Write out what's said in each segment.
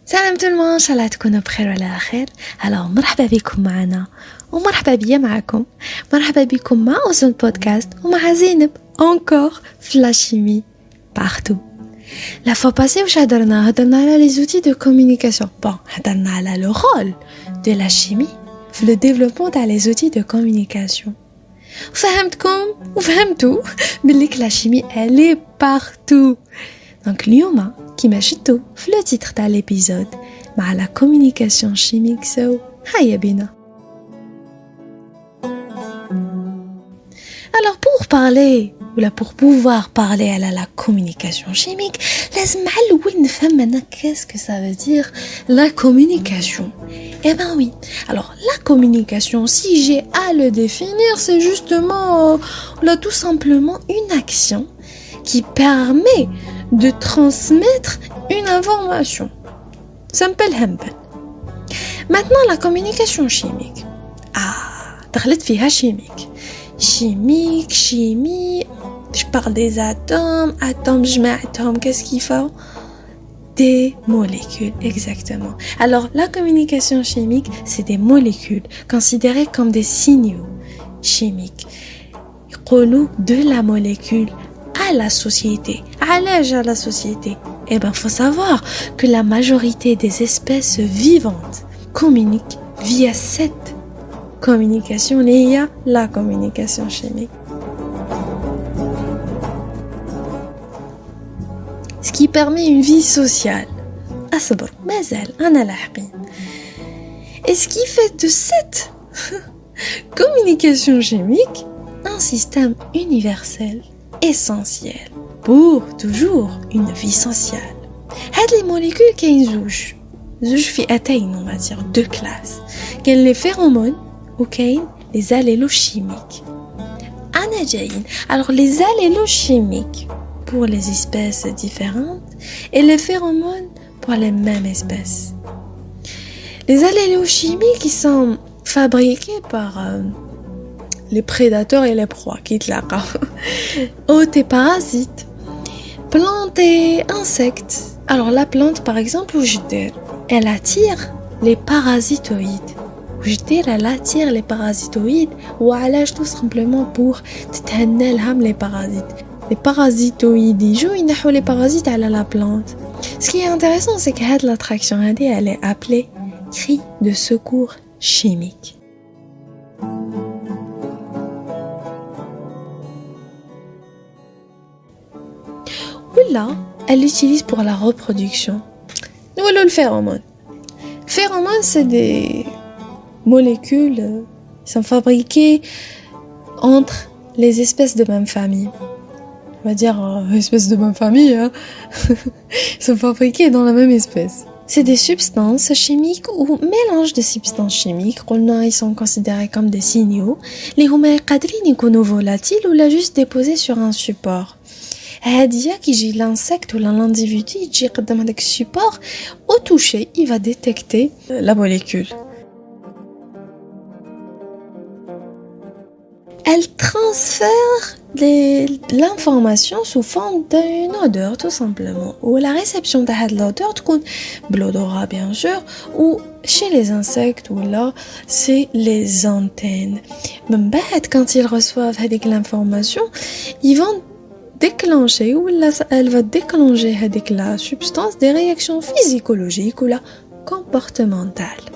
سلام tout le monde, إنشالله تكونوا بخير وعلى خير. Alors مرحبا بكم معنا ومرحبا بيا معكم. مرحبا بكم مع أوزون بودكاست ومع زينب encore في la chimie partout. La fois passée واش هضرنا على les outils de communication. Bon, هضرنا على le rôle de la chimie في le développement تاع les outils de communication. فهمتكم وفهمتوا باللي la chimie elle est partout. Donc اليوم كيما شفتوا في le titre تاع l'épisode مع la communication chimique so هيا بينا. Alors pour parler pour pouvoir parler à la communication chimique لازم مع الأول نفهم أنا qu'est-ce que ça veut dire la communication. Eh ben oui. Alors la communication, si j'ai à le définir, c'est justement là tout simplement une action qui permet de transmettre une information. Simple humble. Maintenant la communication chimique. دخلت فيها chimique. Chimie. Je parle des atomes, جمعتهم, qu'est-ce qu'ils font? Des molécules, exactement. Alors, la communication chimique, c'est des molécules considérées comme des signaux chimiques. يقولوا de la molécule à la société. À la société. Eh ben, faut savoir que la majorité des espèces vivantes communiquent via cette communication, il y a la communication chimique. Ce qui permet une vie sociale. أصبر مازال أنا لاحقين. Et ce qui fait de cette communication chimique un système universel essentiel pour toujours une vie sociale. هاد les molécules كاين زوج فئتين on va dire deux classes. كاين les phéromones وكاين les allélochimiques. أنا جايين. Alors les allélochimiques pour les espèces différentes et les phéromones pour les mêmes espèces. Les allélochimiques qui sont fabriqués par les prédateurs et les proies qui hôtes et parasites, plantes et insectes. Alors la plante par exemple, elle attire les parasitoïdes. Elle attire les parasitoïdes ou علاش tout simplement pour تتهنى لهم les parasites. Les parasitoïdes ils jouent les parasites à la plante. Ce qui est intéressant c'est que l'attraction elle est appelée cri de secours chimique. Là, elle l'utilise pour la reproduction. Voilà le phéromone. Phéromone, c'est des molécules qui sont fabriquées entre les espèces de même famille. On va dire espèces de même famille, hein. Ils sont fabriqués dans la même espèce. C'est des substances chimiques ou mélanges de substances chimiques. Ils sont considérés comme des signaux. Les هما قادرين يكونوا volatiles ou là juste déposés sur un support. هادية كيجي l'insecte ou l'individu يجي قدام هذاك السبور au toucher il va détecter la molécule. Elle transfère l'information sous forme d'une odeur tout simplement. Ou la réception de l'odeur تكون l'odorat bien sûr ou chez les insectes ou là c'est les antennes. من بعد quand ils reçoivent هذيك l'information ils vont déclencher ou là elle va déclencher avec la substance des réactions physiologiques ou là comportementales.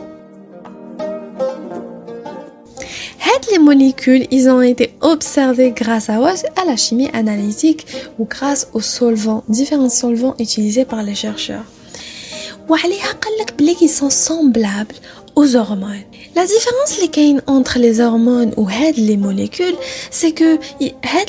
Les molécules, ils ont été observés grâce à la chimie analytique ou grâce aux solvants, différents solvants utilisés par les chercheurs. وعليها قالك بلي qu'ils sont semblables aux hormones. La différence اللي كاين entre les hormones ou les molécules, c'est que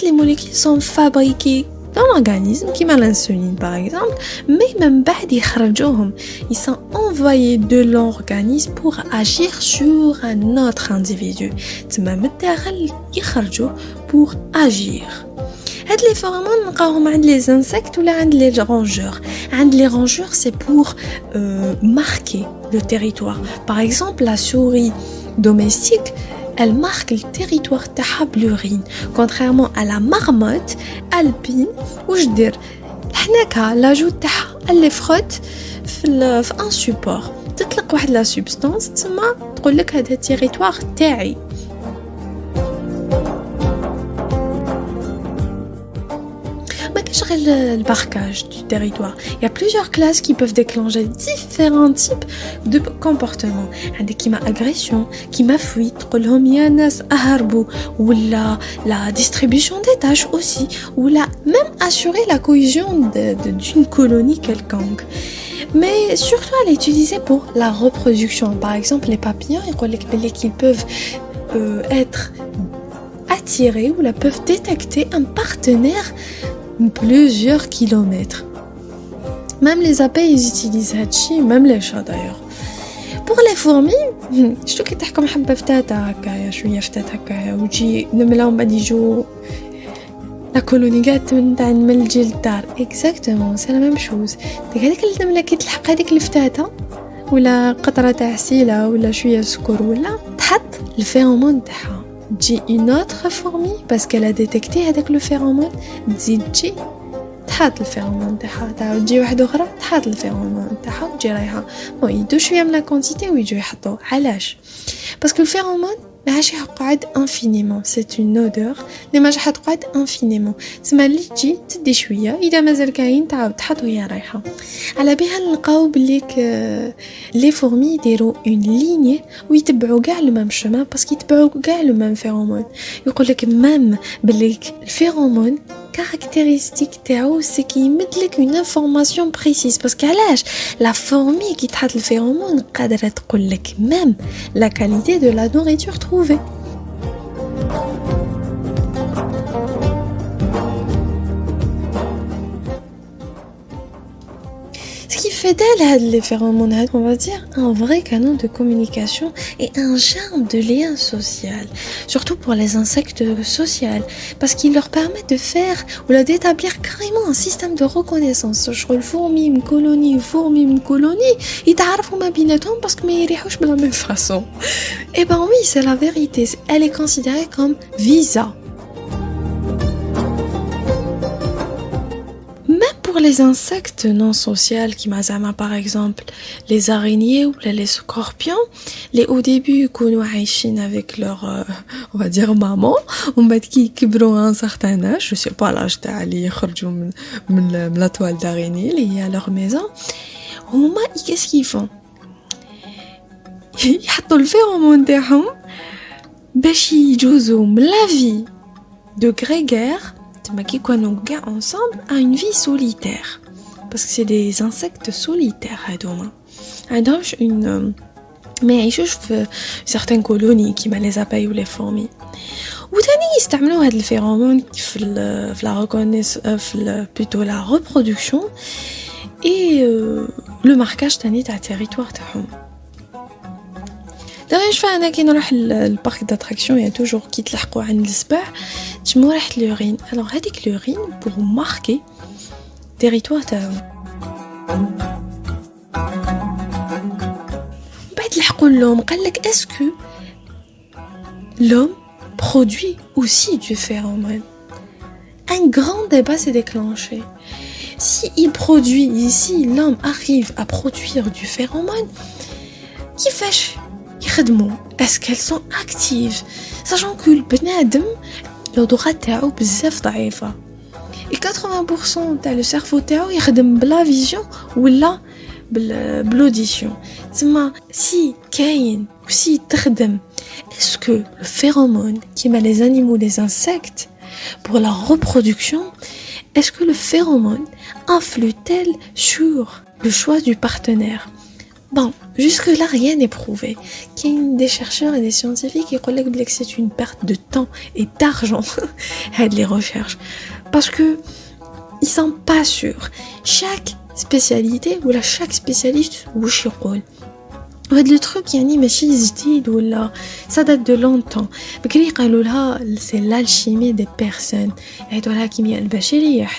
les molécules sont fabriquées dans l'organisme, comme l'insuline par exemple, mais même بعد يخرجوهم, ils sont envoyés de l'organisme pour agir sur un autre individu. تما من الداخل يخرجوا pour agir. هاد les phéromones نلقاوهم عند les insectes ou là عند les rongeurs. عند les rongeurs c'est pour marquer le territoire. Par exemple la souris domestique elle marque le territoire تاعها بالurine, contrairement à la marmotte alpine où je dire هناك la joue تاعها elle les frotte في ان سوبور تطلق واحد لا سبستانس تما تقول لك هذا التيريتوار تاعي. Le marquage du territoire. Il y a plusieurs classes qui peuvent déclencher différents types de comportements. عندك كيما agression, كيما fuite, تقولهم يا ناس أهربوا, ou la distribution des tâches aussi, ou même assurer la cohésion d'une colonie quelconque. Mais surtout elle est utilisée pour la reproduction. Par exemple, les papillons, ils peuvent être attirés ou peuvent détecter un partenaire plusieurs kilomètres. Même les abeilles ils utilisent ça, même les chats d'ailleurs. Pour les fourmis, شتو كيضحكوا حبه فتاته هكايا شويه فتات هكايا وتجي نمله ومن بعد يجوا لا كولونيات تاع من الجيل الدار. اكزاكتومون سي لا ميم شوز. هذيك النمله كي تلحق هذيك الفتاته ولا قطره تاع عسيله ولا شويه سكر ولا تحط الفيرومون تاعها. تجي une autre fourmi parce qu'elle a détecté هذاك لو فيرومون تزيد تجي تحط الفيرومون تاعها تعاود تجي واحده اخرى تحط الفيرومون تاعها وتجي رايحه بون يدو شويه من لا كونتيتي ويجوا يحطوا. علاش؟ باسكو الفيرومون ماهاش يقعد انفينيمون سي اون اودور اللي ماش حتقعد انفينيمون تسمى اللي تجي تدي شويه اذا مازال كاين تعاود تحط وهي رايحه. على بها نلقاو بليك لي فورمي يديروا اون ليني ويتبعوا كاع لو ميم شومان باسكو يتبعوا كاع لو ميم فيرومون. يقول لك ميم بليك الفيرومون caractéristique تاعو سي كيمدلك une information précise parce que علاش la fourmi qui تحط الفيرومون قادره تقول لك même la qualité de la nourriture trouvée. Ce qui fait d'elle les phéromones, on va dire, un vrai canon de communication et un germe de lien social, surtout pour les insectes sociaux, parce qu'il leur permet de faire ou d'établir carrément un système de reconnaissance. Je trouve fourmi, une colonie, ils t'arrivent ma binetton parce que mais ils réagissent de la même façon. Et ben oui, c'est la vérité. Elle est considérée comme visa. Pour les insectes non sociaux qui mazama par exemple les araignées ou les scorpions, les au début يكونوا عايشين avec leur on va dire maman ومن بعد كي يكبروا à un certain âge, je sais pas l'âge تاع اللي يخرجوا من la toile d'araignée اللي هي leur maison, هما qu'est-ce qu'ils font يحطوا الفيرومون تاعهم باش يجوزوا من la vie de grégaire qui sont ensemble à une vie solitaire parce que c'est des insectes solitaires donc une mais ils vivent certaines colonies qui les abeilles ou les fourmis وثاني يستعملوا هذا الفيرومون في la reconnaissance plutôt la reproduction et le marquage تاني تاع territoire تاعهم. دابا شفا انا كي نروح للبارك داتراكسيون يا توجور كي تلحقوا عند السباع تشمو ريحه لورين. الوغ هذيك لورين بور ماركي تيريتوار تاعو. بعد لحقوا لهم قال لك اسكو l'homme produit aussi du phéromone. Un grand débat s'est déclenché. Si il produit ici, l'homme arrive à produire du phéromone, كيفاش يخدموا؟ est-ce qu'elles sont actives sachant que البنادم الضغط تاعو بزاف ضعيفه et 80% تاع لو سيرفو تاعو يخدم بلا فيزيون ولا بالأوديسيون. تسمى سي كاين وسي تخدم est-ce que le phéromone كيما les animaux les insectes pour la reproduction, est-ce que le phéromone influe-t-elle sur le choix du partenaire? Bon, jusque-là, rien n'est prouvé. Il y a des chercheurs et des scientifiques qui disent que c'est une perte de temps et d'argent, les recherches. Parce que ils sont pas sûrs. Chaque spécialité, ou là, chaque spécialiste, ou chirurgien. Le truc, ça date de longtemps. C'est l'alchimie des personnes. Et voilà, qui m'y a le bachelier, il y a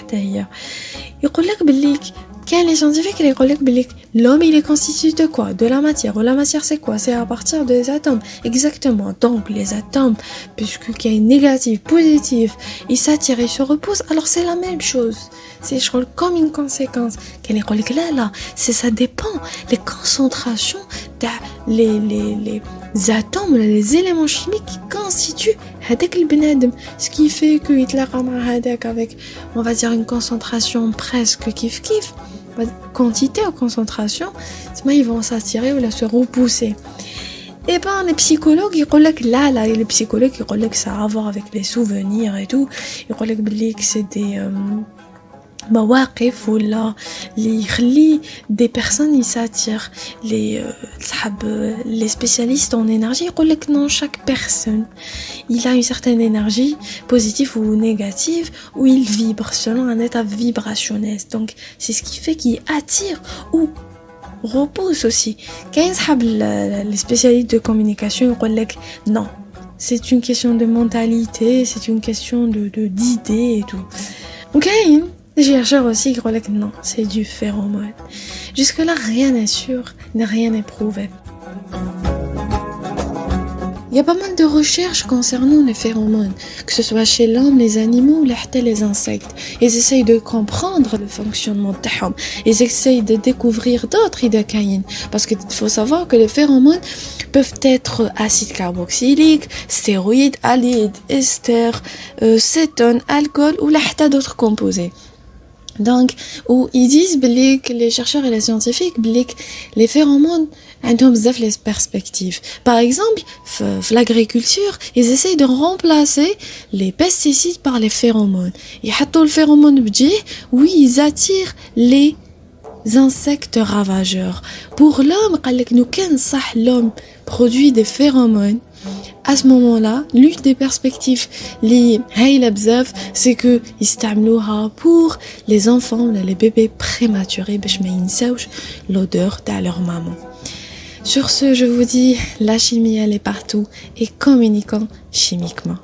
كاين les scientifiques اللي يقولك بلي l'homme il est constitué de quoi? De la matière. Ou la matière c'est quoi? C'est à partir des atomes. Exactement. Donc les atomes, puisque qu'il y a une négative, positive, ils s'attirent, ils se repoussent, alors c'est la même chose. C'est comme une conséquence. كاين يقولك là, c'est ça dépend les concentrations les atomes, les éléments chimiques qui constituent هذاك البنادم, ce qui fait que يتلاقى مع هذاك avec on va dire une concentration presque kiff quantité ou concentration, ils vont s'attirer ou se repousser. Et ben les psychologues ils disent que là les psychologues ils disent que ça a à voir avec les souvenirs et tout, ils disent que c'est des مواقف ولا اللي يخلي des personnes ils s'attirent. Les spécialistes en énergie يقول لك non, chaque personne il a une certaine énergie positive ou négative où il vibre selon un état vibrationnel, donc c'est ce qui fait qu'il attire ou repousse aussi. كاين صحاب les spécialistes de communication يقول لك non, c'est une question de mentalité, c'est une question d'idées et tout. وكاين les chercheurs aussi croient que non, c'est du phéromone. Jusque-là, rien n'est sûr, rien n'est prouvé. Il y a pas mal de recherches concernant les phéromones, que ce soit chez l'homme, les animaux ou les insectes. Ils essayent de comprendre le fonctionnement de l'homme. Ils essayent de découvrir d'autres idécaïnes. Parce qu'il faut savoir que les phéromones peuvent être acide carboxylique, stéroïdes, alides, ester, cétone, alcool ou d'autres composés. Donc, où ils disent que les chercheurs et les scientifiques que les phéromones ont les perspectives. Par exemple, l'agriculture, ils essayent de remplacer les pesticides par les phéromones. Ils mettent le phéromone bdjih, oui, ils attirent les insectes ravageurs. Pour l'homme, l'homme produit des phéromones. À ce moment-là, l'une des perspectives liées c'est que ils utilisent pour les enfants, les bébés prématurés, باش ما ينساوش l'odeur de leur maman. Sur ce, je vous dis, la chimie elle est partout et communiquons chimiquement.